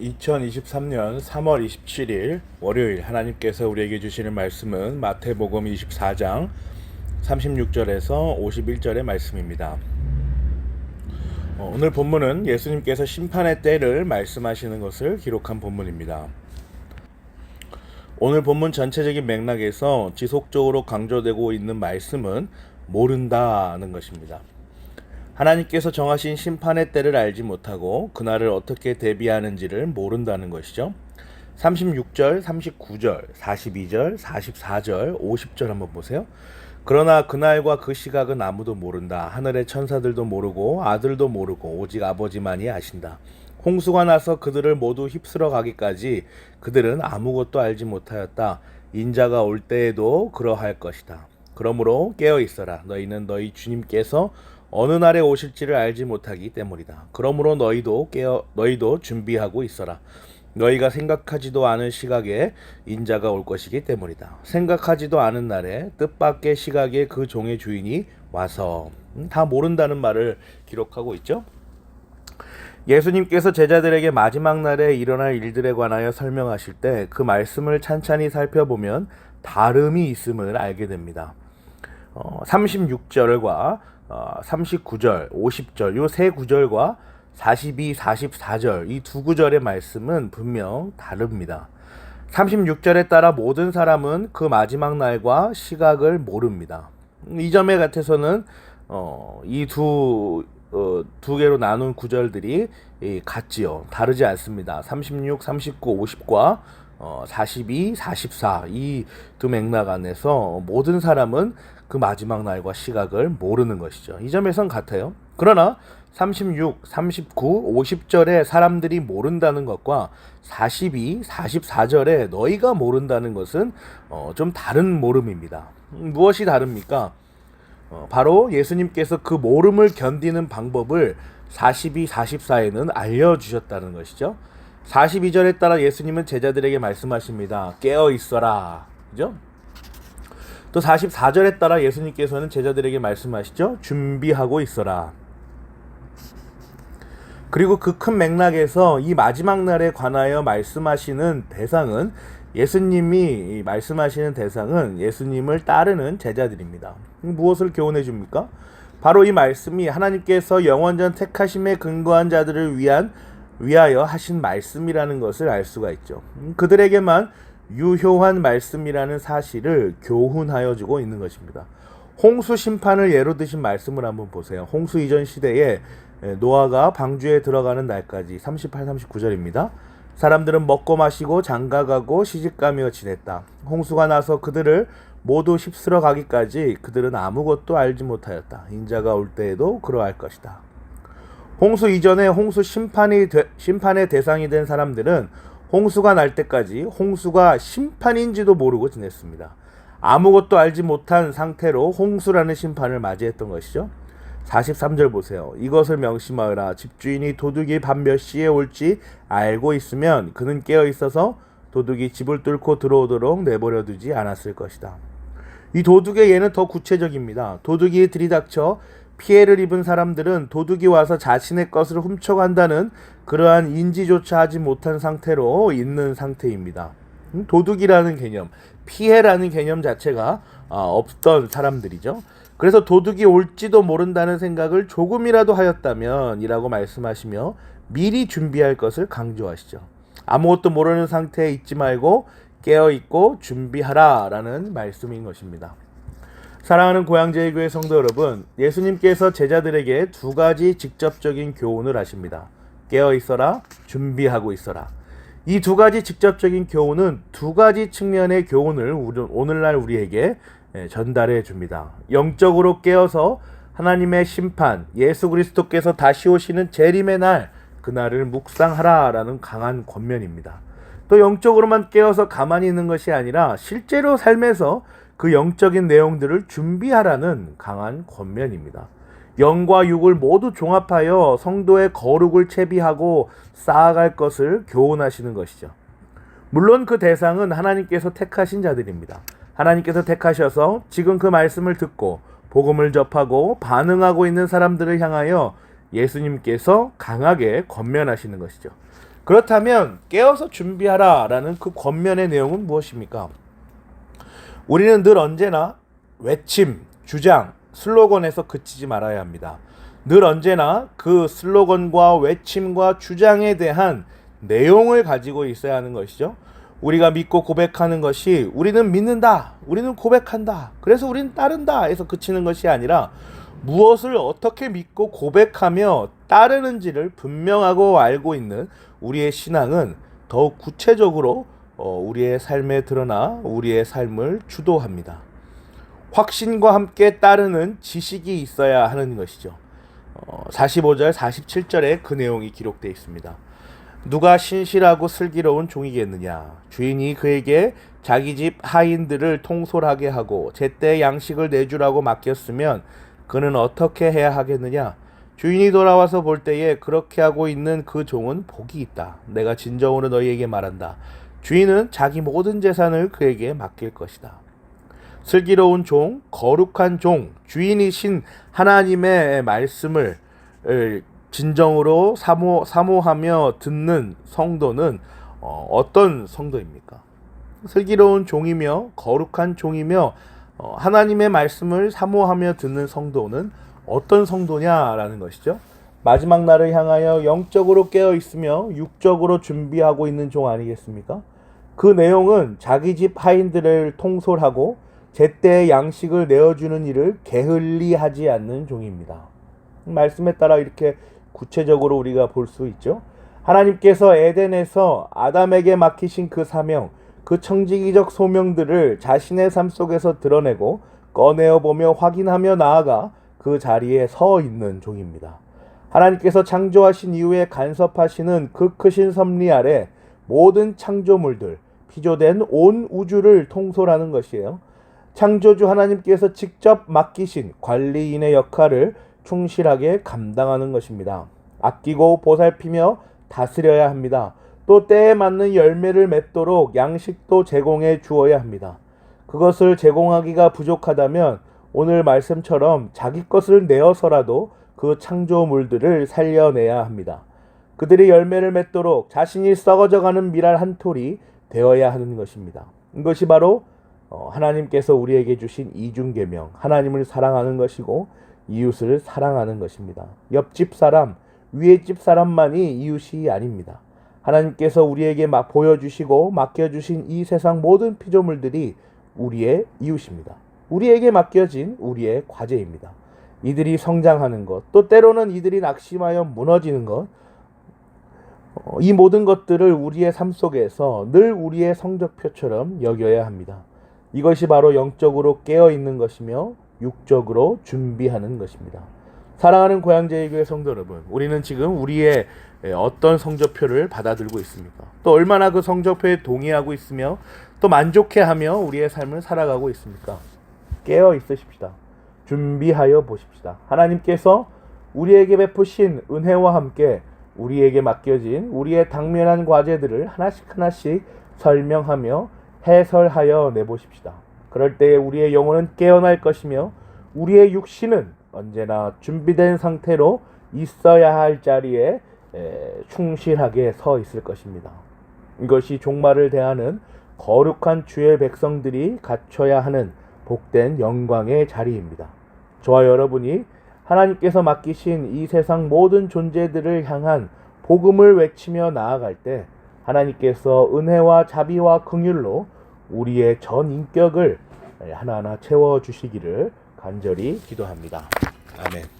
2023년 3월 27일 월요일 하나님께서 우리에게 주시는 말씀은 마태복음 24장 36절에서 51절의 말씀입니다. 오늘 본문은 예수님께서 심판의 때를 말씀하시는 것을 기록한 본문입니다. 오늘 본문 전체적인 맥락에서 지속적으로 강조되고 있는 말씀은 모른다는 것입니다. 하나님께서 정하신 심판의 때를 알지 못하고 그날을 어떻게 대비하는지를 모른다는 것이죠. 36절, 39절, 42절, 44절, 50절 한번 보세요. 그러나 그날과 그 시각은 아무도 모른다. 하늘의 천사들도 모르고 아들도 모르고 오직 아버지만이 아신다. 홍수가 나서 그들을 모두 휩쓸어 가기까지 그들은 아무것도 알지 못하였다. 인자가 올 때에도 그러할 것이다. 그러므로 깨어 있어라. 너희는 너희 주님께서 어느 날에 오실지를 알지 못하기 때문이다. 그러므로 너희도 준비하고 있어라. 너희가 생각하지도 않은 시각에 인자가 올 것이기 때문이다. 생각하지도 않은 날에 뜻밖의 시각에 그 종의 주인이 와서 다 모른다는 말을 기록하고 있죠. 예수님께서 제자들에게 마지막 날에 일어날 일들에 관하여 설명하실 때 그 말씀을 찬찬히 살펴보면 다름이 있음을 알게 됩니다. 36절과 39절, 50절 이 세 구절과 42, 44절 이 두 구절의 말씀은 분명 다릅니다. 36절에 따라 모든 사람은 그 마지막 날과 시각을 모릅니다. 이 점에 같아서는 이 두 개로 나눈 구절들이 같지요. 다르지 않습니다. 36, 39, 50과 42, 44 이 두 맥락 안에서 모든 사람은 그 마지막 날과 시각을 모르는 것이죠. 이 점에선 같아요. 그러나 36, 39, 50절에 사람들이 모른다는 것과 42, 44절에 너희가 모른다는 것은 좀 다른 모름입니다. 무엇이 다릅니까? 바로 예수님께서 그 모름을 견디는 방법을 42, 44에는 알려주셨다는 것이죠. 42절에 따라 예수님은 제자들에게 말씀하십니다. 깨어 있어라. 그죠? 또 44절에 따라 예수님께서는 제자들에게 말씀하시죠. 준비하고 있어라. 그리고 그 큰 맥락에서 이 마지막 날에 관하여 말씀하시는 대상은 예수님이 말씀하시는 대상은 예수님을 따르는 제자들입니다. 무엇을 교훈해 줍니까? 바로 이 말씀이 하나님께서 영원전 택하심에 근거한 자들을 위하여 하신 말씀이라는 것을 알 수가 있죠. 그들에게만 유효한 말씀이라는 사실을 교훈하여 주고 있는 것입니다. 홍수 심판을 예로 드신 말씀을 한번 보세요. 홍수 이전 시대에 노아가 방주에 들어가는 날까지 38, 39절입니다. 사람들은 먹고 마시고 장가가고 시집가며 지냈다. 홍수가 나서 그들을 모두 휩쓸어 가기까지 그들은 아무것도 알지 못하였다. 인자가 올 때에도 그러할 것이다. 홍수 이전에 홍수 심판의 대상이 된 사람들은 홍수가 날 때까지 홍수가 심판인지도 모르고 지냈습니다. 아무것도 알지 못한 상태로 홍수라는 심판을 맞이했던 것이죠. 43절 보세요. 이것을 명심하여라. 집주인이 도둑이 밤 몇 시에 올지 알고 있으면 그는 깨어 있어서 도둑이 집을 뚫고 들어오도록 내버려 두지 않았을 것이다. 이 도둑의 예는 더 구체적입니다. 도둑이 들이닥쳐 피해를 입은 사람들은 도둑이 와서 자신의 것을 훔쳐간다는 그러한 인지조차 하지 못한 상태로 있는 상태입니다. 도둑이라는 개념, 피해라는 개념 자체가 없던 사람들이죠. 그래서 도둑이 올지도 모른다는 생각을 조금이라도 하였다면 이라고 말씀하시며 미리 준비할 것을 강조하시죠. 아무것도 모르는 상태에 있지 말고 깨어있고 준비하라 라는 말씀인 것입니다. 사랑하는 고향제일교회 성도 여러분, 예수님께서 제자들에게 두 가지 직접적인 교훈을 하십니다. 깨어 있어라, 준비하고 있어라. 이 두 가지 직접적인 교훈은 두 가지 측면의 교훈을 오늘날 우리에게 전달해 줍니다. 영적으로 깨어서 하나님의 심판, 예수 그리스도께서 다시 오시는 재림의 날, 그날을 묵상하라 라는 강한 권면입니다. 또 영적으로만 깨어서 가만히 있는 것이 아니라 실제로 삶에서 그 영적인 내용들을 준비하라는 강한 권면입니다. 영과 육을 모두 종합하여 성도의 거룩을 채비하고 쌓아갈 것을 교훈하시는 것이죠. 물론 그 대상은 하나님께서 택하신 자들입니다. 하나님께서 택하셔서 지금 그 말씀을 듣고 복음을 접하고 반응하고 있는 사람들을 향하여 예수님께서 강하게 권면하시는 것이죠. 그렇다면 깨어서 준비하라라는 그 권면의 내용은 무엇입니까? 우리는 늘 언제나 외침, 주장, 슬로건에서 그치지 말아야 합니다. 늘 언제나 그 슬로건과 외침과 주장에 대한 내용을 가지고 있어야 하는 것이죠. 우리가 믿고 고백하는 것이 우리는 믿는다, 우리는 고백한다, 그래서 우리는 따른다 해서 그치는 것이 아니라 무엇을 어떻게 믿고 고백하며 따르는지를 분명하고 알고 있는 우리의 신앙은 더욱 구체적으로 우리의 삶에 드러나 우리의 삶을 주도합니다. 확신과 함께 따르는 지식이 있어야 하는 것이죠. 45절, 47절에 그 내용이 기록되어 있습니다. 누가 신실하고 슬기로운 종이겠느냐? 주인이 그에게 자기 집 하인들을 통솔하게 하고 제때 양식을 내주라고 맡겼으면 그는 어떻게 해야 하겠느냐? 주인이 돌아와서 볼 때에 그렇게 하고 있는 그 종은 복이 있다. 내가 진정으로 너희에게 말한다. 주인은 자기 모든 재산을 그에게 맡길 것이다. 슬기로운 종, 거룩한 종, 주인이신 하나님의 말씀을 진정으로 사모하며 듣는 성도는 어떤 성도입니까? 슬기로운 종이며 거룩한 종이며 하나님의 말씀을 사모하며 듣는 성도는 어떤 성도냐라는 것이죠. 마지막 날을 향하여 영적으로 깨어 있으며 육적으로 준비하고 있는 종 아니겠습니까? 그 내용은 자기 집 하인들을 통솔하고 제때 양식을 내어주는 일을 게을리하지 않는 종입니다. 말씀에 따라 이렇게 구체적으로 우리가 볼 수 있죠. 하나님께서 에덴에서 아담에게 맡기신 그 사명, 그 청지기적 소명들을 자신의 삶 속에서 드러내고 꺼내어 보며 확인하며 나아가 그 자리에 서 있는 종입니다. 하나님께서 창조하신 이후에 간섭하시는 그 크신 섭리 아래 모든 창조물들, 피조된 온 우주를 통솔하는 것이에요. 창조주 하나님께서 직접 맡기신 관리인의 역할을 충실하게 감당하는 것입니다. 아끼고 보살피며 다스려야 합니다. 또 때에 맞는 열매를 맺도록 양식도 제공해 주어야 합니다. 그것을 제공하기가 부족하다면 오늘 말씀처럼 자기 것을 내어서라도 그 창조물들을 살려내야 합니다. 그들이 열매를 맺도록 자신이 썩어져가는 밀알 한 톨이 되어야 하는 것입니다. 이것이 바로 하나님께서 우리에게 주신 이중계명, 하나님을 사랑하는 것이고 이웃을 사랑하는 것입니다. 옆집 사람, 위에 집 사람만이 이웃이 아닙니다. 하나님께서 우리에게 보여주시고 맡겨주신 이 세상 모든 피조물들이 우리의 이웃입니다. 우리에게 맡겨진 우리의 과제입니다. 이들이 성장하는 것, 또 때로는 이들이 낙심하여 무너지는 것, 이 모든 것들을 우리의 삶 속에서 늘 우리의 성적표처럼 여겨야 합니다. 이것이 바로 영적으로 깨어있는 것이며 육적으로 준비하는 것입니다. 사랑하는 고향제일교회 성도 여러분, 우리는 지금 우리의 어떤 성적표를 받아들고 있습니까? 또 얼마나 그 성적표에 동의하고 있으며 또 만족해하며 우리의 삶을 살아가고 있습니까? 깨어 있으십시다. 준비하여 보십시다. 하나님께서 우리에게 베푸신 은혜와 함께 우리에게 맡겨진 우리의 당면한 과제들을 하나씩 설명하며 해설하여 내보십시다. 그럴 때에 우리의 영혼은 깨어날 것이며 우리의 육신은 언제나 준비된 상태로 있어야 할 자리에 충실하게 서 있을 것입니다. 이것이 종말을 대하는 거룩한 주의 백성들이 갖춰야 하는 복된 영광의 자리입니다. 저와 여러분이 하나님께서 맡기신 이 세상 모든 존재들을 향한 복음을 외치며 나아갈 때 하나님께서 은혜와 자비와 긍휼로 우리의 전 인격을 하나하나 채워주시기를 간절히 기도합니다. 아멘.